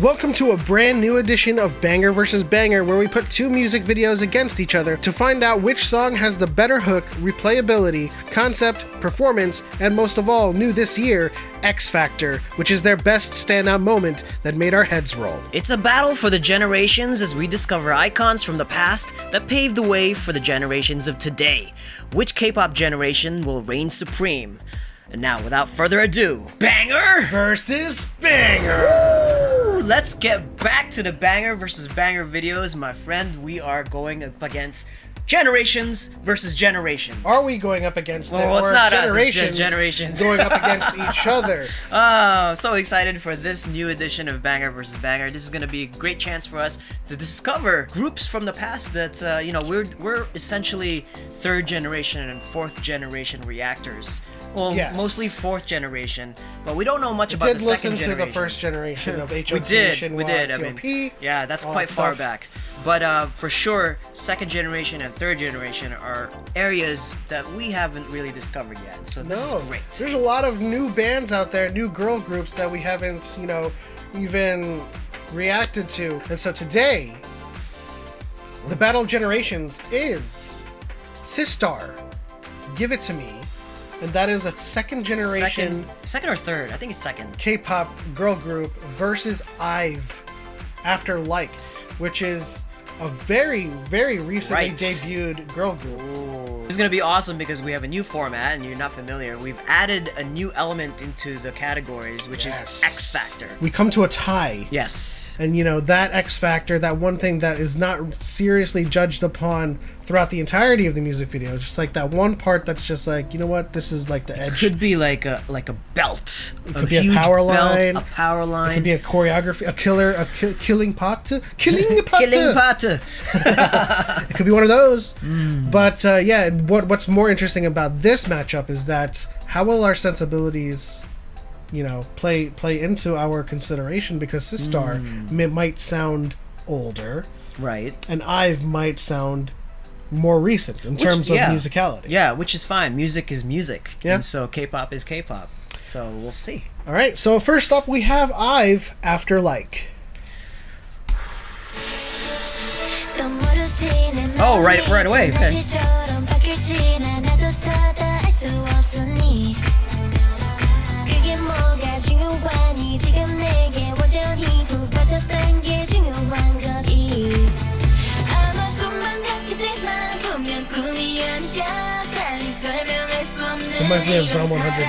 Welcome to a brand new edition of Banger vs. Banger, where we put two music videos against each other to find out which song has the better hook, replayability, concept, performance, and most of all, new this year, X Factor, which is their best standout moment that made our heads roll. It's a battle for the generations as we discover icons from the past that paved the way for the generations of today. Which K-pop generation will reign supreme? And now, without further ado, Banger Versus Banger! Woo! Let's get back to the Banger versus Banger videos, my friend. We are going up against generations versus generations. Are we going up against them? Well, it's or not generations, us, it's generations going up against each other? So excited for this new edition of Banger vs. Banger. This is going to be a great chance for us to discover groups from the past that, we're essentially third generation and fourth generation reactors. Well, yes. Mostly fourth generation, but we don't know much about the second generation. We did listen to the first generation of HOT, we did. Shinhwa, I mean, TOP, yeah, that's quite far back. But for sure, second generation and third generation are areas that we haven't really discovered yet. So this is great. There's a lot of new bands out there, new girl groups that we haven't, even reacted to. And so today, the Battle of Generations is Sistar, Give It To Me. And that is a second generation... Second or third? I think it's second. K-pop girl group versus IVE, After Like, which is a very, very recently debuted girl group. Ooh. This is going to be awesome because we have a new format and you're not familiar. We've added a new element into the categories, which is X Factor. We come to a tie. Yes. And that X Factor, that one thing that is not seriously judged upon throughout the entirety of the music video, just like that one part that's just like, this is like the edge. It could be like a belt. It could be a power line. A power line. It could be a choreography, killing pot. Killing pot. It could be one of those. But what's more interesting about this matchup is that how will our sensibilities play into our consideration, because Sistar might sound older, right, and IVE might sound more recent in terms of musicality. Yeah, which is fine. Music is music. Yeah. And so K-pop is K-pop. So we'll see. All right. So first up, we have IVE, After Like. Oh, right away. Okay. Reminds me of Zom 100.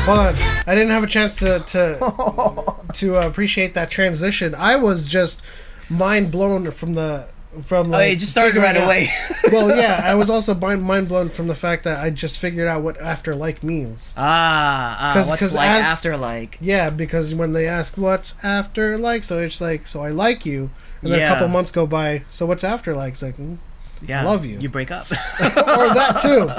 Hold on. I didn't have a chance to appreciate that transition. I was just mind blown from it just started right away. Well, yeah, I was also mind blown from the fact that I just figured out what After Like means. What's like after like? Yeah, because when they ask what's after like, so it's like, so I like you, and then a couple months go by, so what's after like? It's like, I love you. You break up, or that too.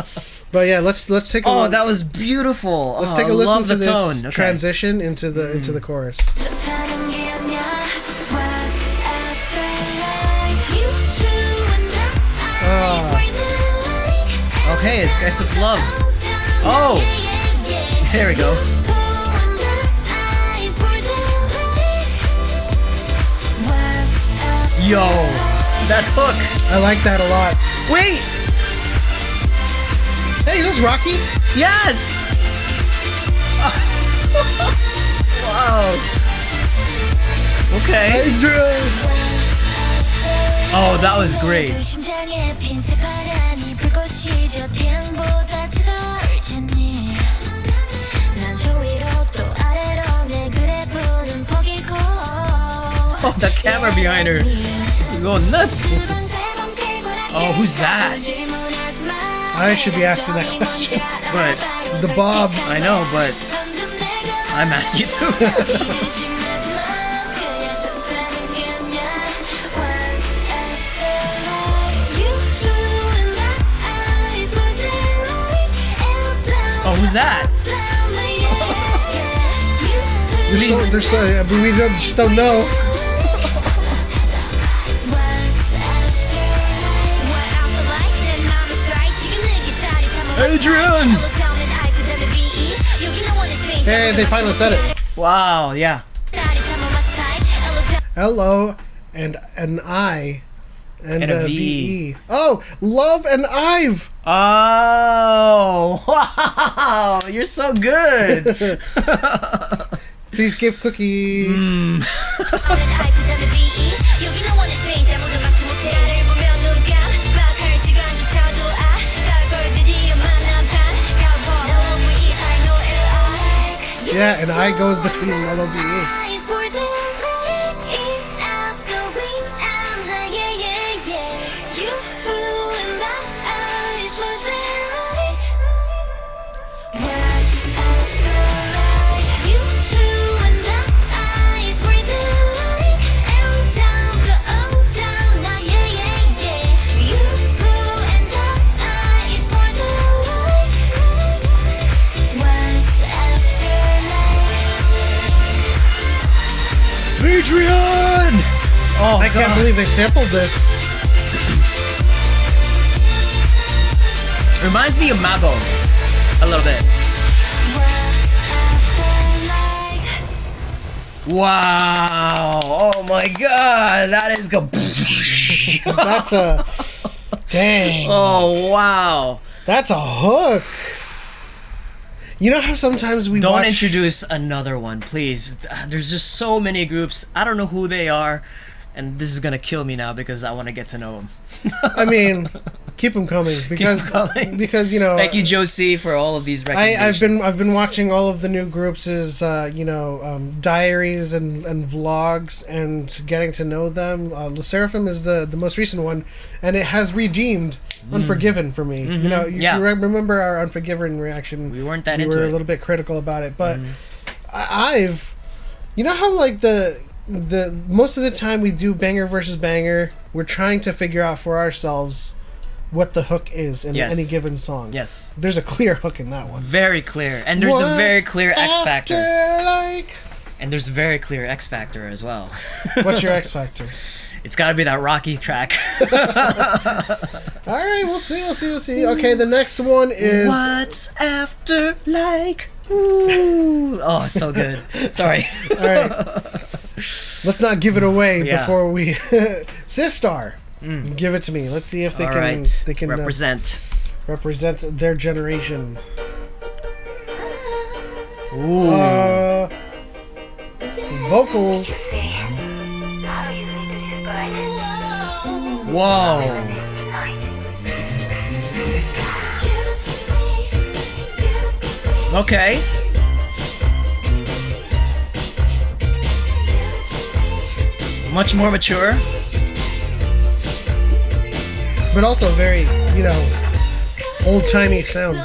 But yeah, let's take a that was beautiful. Let's take a listen to this tone. Transition into the chorus. Okay, I guess it's love. Oh, there we go. Yo, that hook. I like that a lot. Wait. Hey, is this Rocky? Yes. Wow. Okay. Oh, that was great. Oh, the camera behind her. You're going nuts. Oh, who's that? I should be asking that question. But the Bob. I know, but I'm asking you too. Oh, who's that? We just don't know. Adrian! Hey, they finally said it. Wow, yeah. L-O and an I and a a V. V-E. Oh, Love and IVE. Oh, wow. You're so good. Please give cookie. Yeah, and I goes between L-O-V-E. Adrian! Oh, I can't believe they sampled this. Reminds me of Mago a little bit. Wow! Oh my god, that is go. That's a dang. Oh wow! That's a hook. You know how sometimes we Don't watch... introduce another one, please. There's just so many groups. I don't know who they are, and this is gonna kill me now because I want to get to know them. I mean, keep them coming because you know. Thank you, Josie, for all of these recommendations. I've been watching all of the new groups' diaries and vlogs and getting to know them. Le Seraphim is the most recent one, and it has redeemed Unforgiven for me. Mm-hmm. You know, you remember our Unforgiven reaction. We weren't that into it. We were a little bit critical about it, but I've, you know how like the most of the time we do banger versus banger, we're trying to figure out for ourselves what the hook is in any given song. Yes. There's a clear hook in that one. Very clear. And there's a very clear X factor. Like... And there's a very clear X factor as well. What's your X factor? It's got to be that Rocky track. All right, we'll see. Okay, the next one is... What's after like? Ooh. Oh, so good. Sorry. All right. Let's not give it away before we... Sistar. Give it to me. Let's see if they can represent their generation. Ooh. Vocals. Whoa. Okay. Much more mature. But also very, old-timey sound.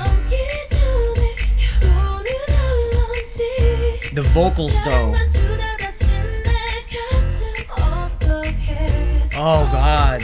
The vocals, though. Oh, God.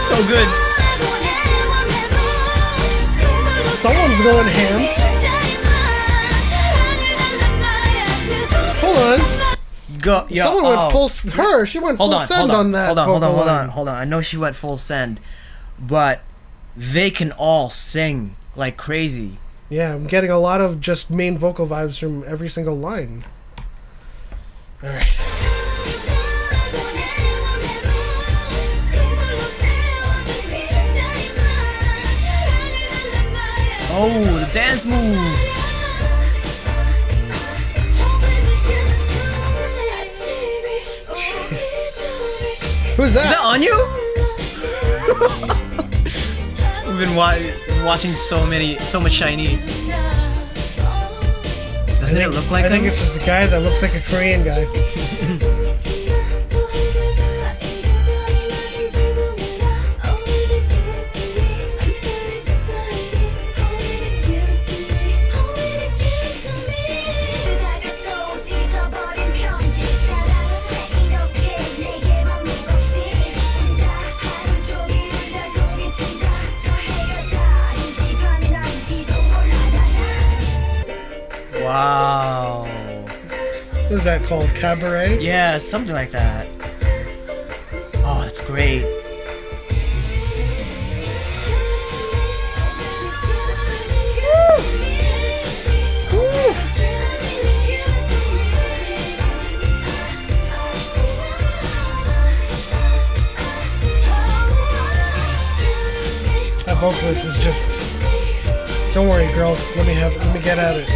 So good. Someone's going ham. Hold on. Go. Yo, Someone went full. She went full send on that. Hold on. I know she went full send, but they can all sing like crazy. Yeah, I'm getting a lot of just main vocal vibes from every single line. All right. Oh, the dance moves. Jeez. Who's that? Is that on you? We've been watching so much Shiny. Doesn't it look like him? I think it's just a guy that looks like a Korean guy. is that called? Cabaret? Yeah, something like that. Oh, that's great. Woo! Woo! That vocalist is just... Don't worry, girls. Let me get at it.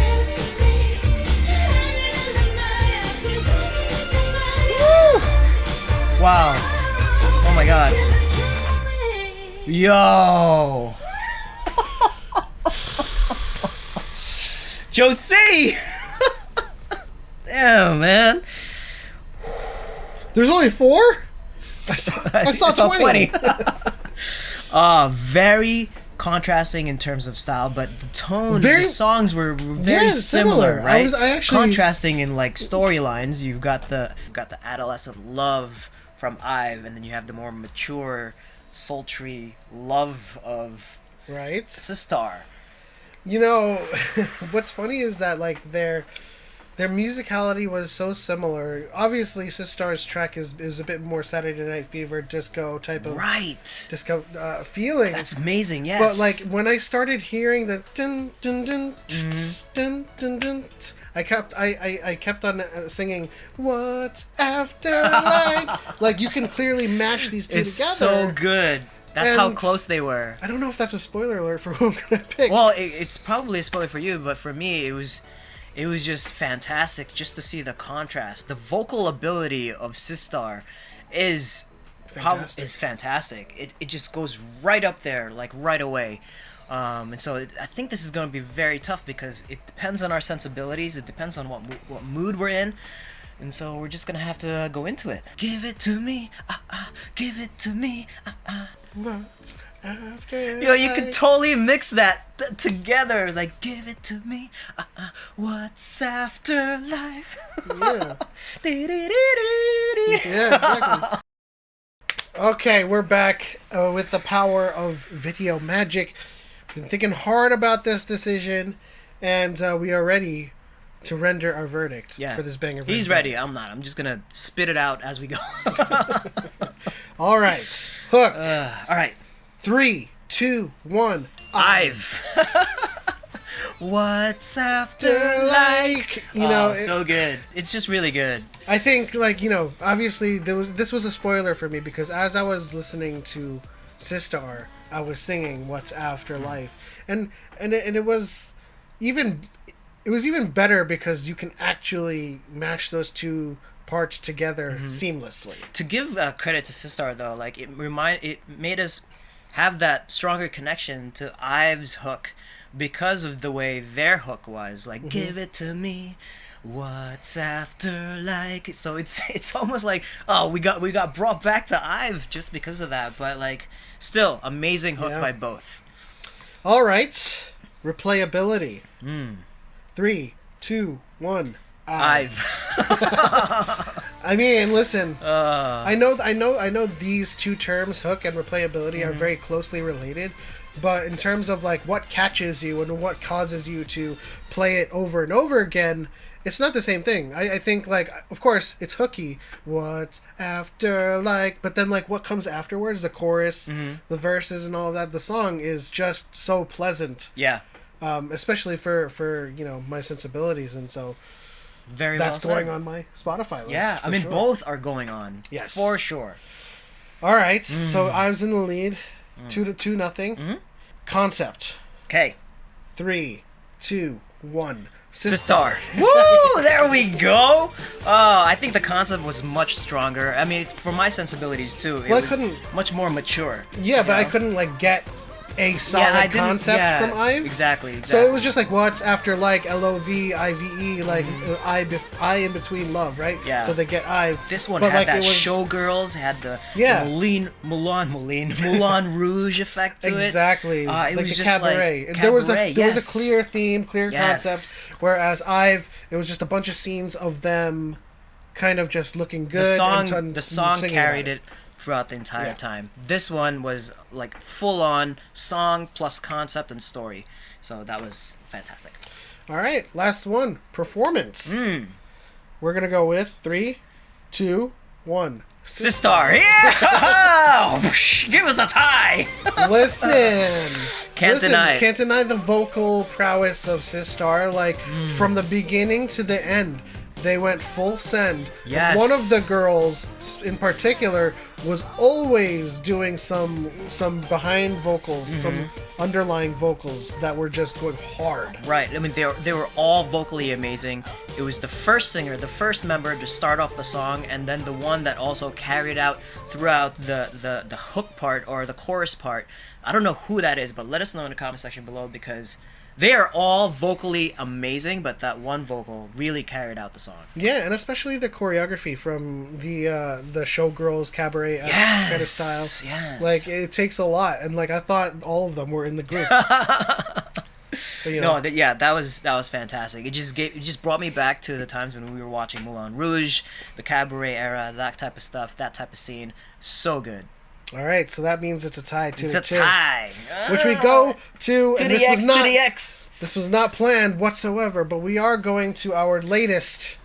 Woo! Wow. Oh my god. Yo! Josie! Damn, man. There's only 4? I saw 20. Very contrasting in terms of style, but the tone of the songs were very similar, right? I actually contrasting in like storylines. You've got the adolescent love from IVE, and then you have the more mature, sultry love of Sistar. You know, what's funny is that like their musicality was so similar. Obviously, Sistar's track is a bit more Saturday Night Fever disco type of disco feeling. That's amazing, yes. But like when I started hearing the dun dun dun dun dun dun, I kept on singing "What's After Like." Like you can clearly mash these two together. It's so good. That's how close they were. I don't know if that's a spoiler alert for who I'm gonna pick. Well, it's probably a spoiler for you, but for me, it was just fantastic just to see the contrast. The vocal ability of Sistar is fantastic. It just goes right up there, like right away. And so I think this is going to be very tough because it depends on our sensibilities. It depends on what mood we're in. And so we're just going to have to go into it. Give it to me, give it to me, What's after Yo, you could totally mix that together. Like, give it to me, what's after life? Yeah. Yeah, exactly. Okay, we're back with the power of video magic. Been thinking hard about this decision, and we are ready to render our verdict for this banger. He's ready. I'm not. I'm just gonna spit it out as we go. All right, Hook. All right. 3, 2, 1. IVE. What's after like? You know, so good. It's just really good. I think, like, you know, obviously this was a spoiler for me because as I was listening to Sistar, I was singing "What's After Life," and it was even better because you can actually mash those two parts together seamlessly. To give credit to Sistar though, like it made us have that stronger connection to IVE's hook because of the way their hook was. Like, give it to me, what's after like. So it's almost like, oh, we got brought back to IVE just because of that. But like, still amazing hook by both. All right, replayability. 3, 2, 1. IVE. I mean, listen. I know these two terms, hook and replayability, are very closely related. But in terms of like what catches you and what causes you to play it over and over again, it's not the same thing. I think, like, of course, it's hooky. What's after like, but then like what comes afterwards, the chorus, the verses, and all of that. The song is just so pleasant. Yeah. Especially for you know my sensibilities, and so. That's well going on my Spotify list. Yeah, I mean, both are going on. Yes. For sure. All right, so I was in the lead. 2-0. Concept. Okay. 3, 2, 1. Sistar. Woo! There we go. Oh, I think the concept was much stronger. I mean, for my sensibilities too. It was much more mature. Yeah, but I couldn't like get a solid concept from IVE. Exactly. So it was just like what's after like LOVIVE, like I in between love, right? Yeah. So they get IVE. This one had like, that Showgirls, had the Moulin Rouge effect to it. Exactly. It like was the just cabaret. Like there was a clear theme, clear concept. Whereas IVE, it was just a bunch of scenes of them kind of just looking good. The song carried it throughout the entire time. This one was like full on song plus concept and story. So that was fantastic. All right, last one, performance. We're gonna go with 3, 2, 1. Sistar, yeah! Give us a tie! Can't deny it. Can't deny the vocal prowess of Sistar. Like, from the beginning to the end, they went full send. Yes. One of the girls, in particular, was always doing some behind vocals, some underlying vocals that were just going hard. Right. I mean, they were all vocally amazing. It was the first singer, the first member to start off the song, and then the one that also carried out throughout the hook part or the chorus part. I don't know who that is, but let us know in the comment section below, because they are all vocally amazing, but that one vocal really carried out the song. Yeah, and especially the choreography from the showgirls cabaret kind of style. Yes. Like, it takes a lot, and like I thought all of them were in the group. But, you know. No, that was fantastic. It just brought me back to the times when we were watching Moulin Rouge, the cabaret era, that type of stuff, that type of scene. So good. All right, so that means it's a tie. It's a tie. Which we go to to the X. This was not planned whatsoever, but we are going to our latest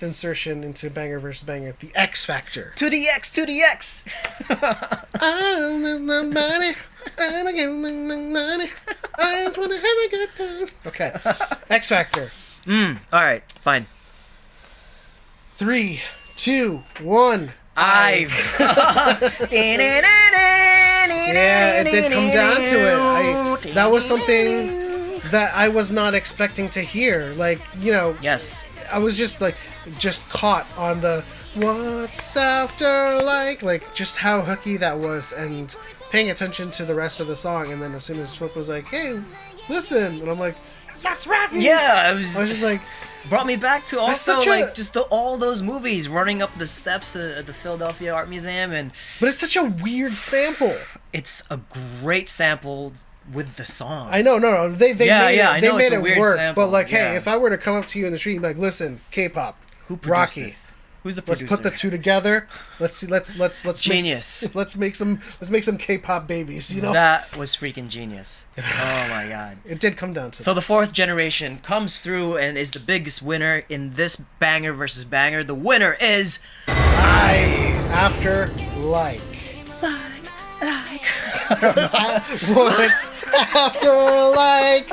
insertion into Banger vs. Banger, the X Factor. To the X, to the X. I don't need nobody. I don't get money. I just want to have a good time. Okay, X Factor. All right, fine. 3, 2, 1. IVE. Yeah, it did come down to it. That was something that I was not expecting to hear. Like, you know, Yes. I was just caught on the what's after like just how hooky that was, and paying attention to the rest of the song. And then as soon as Flip was like, "Hey, listen," and I'm like, "That's rapping." Yeah, I was just like, brought me back to also such a- just all those movies, running up the steps at the Philadelphia Art Museum, and but it's such a weird sample. it's a great sample with the song. I know, no, they Yeah, made yeah, it, I they know it's made a it weird work. sample, But like, yeah. hey, if I were to come up to you in the street and be like, "Listen, K-pop, Who produced Rocky, this? Who's the let's producer? put the two together. Let's Genius. Let's make some K-pop babies." You know, That was freaking genius. Oh my god. it did come down to So the fourth generation comes through and is the biggest winner in this Banger versus Banger. The winner is after like. What's after like?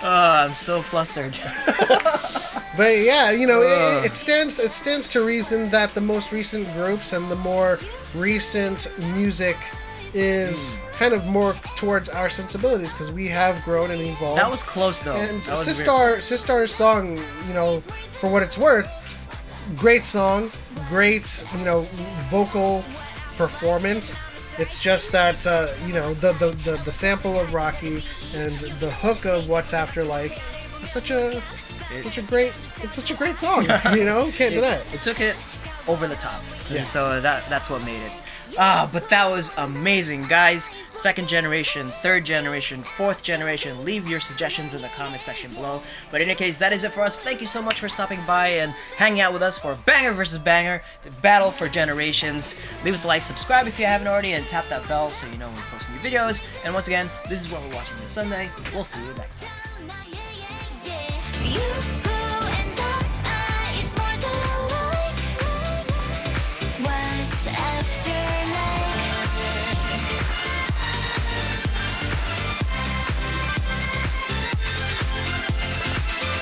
I'm so flustered. But yeah, you know, it stands to reason that the most recent groups and the more recent music is kind of more towards our sensibilities, because we have grown and evolved. That was close though. And That was very close. Sistar's song, you know, for what it's worth, great song, great, you know, vocal performance. It's just that you know, the sample of Rocky and the hook of What's After Like is such a great song. You know, can't deny it. It took it over the top. Yeah. And so that's what made it. But that was amazing, guys. Second generation, third generation, fourth generation. Leave your suggestions in the comment section below. But in any case, that is it for us. Thank you so much for stopping by and hanging out with us for Banger versus Banger, the battle for generations. Leave us a like, subscribe if you haven't already, and tap that bell so you know when we post new videos. And once again, this is what we're watching this Sunday. We'll see you next time.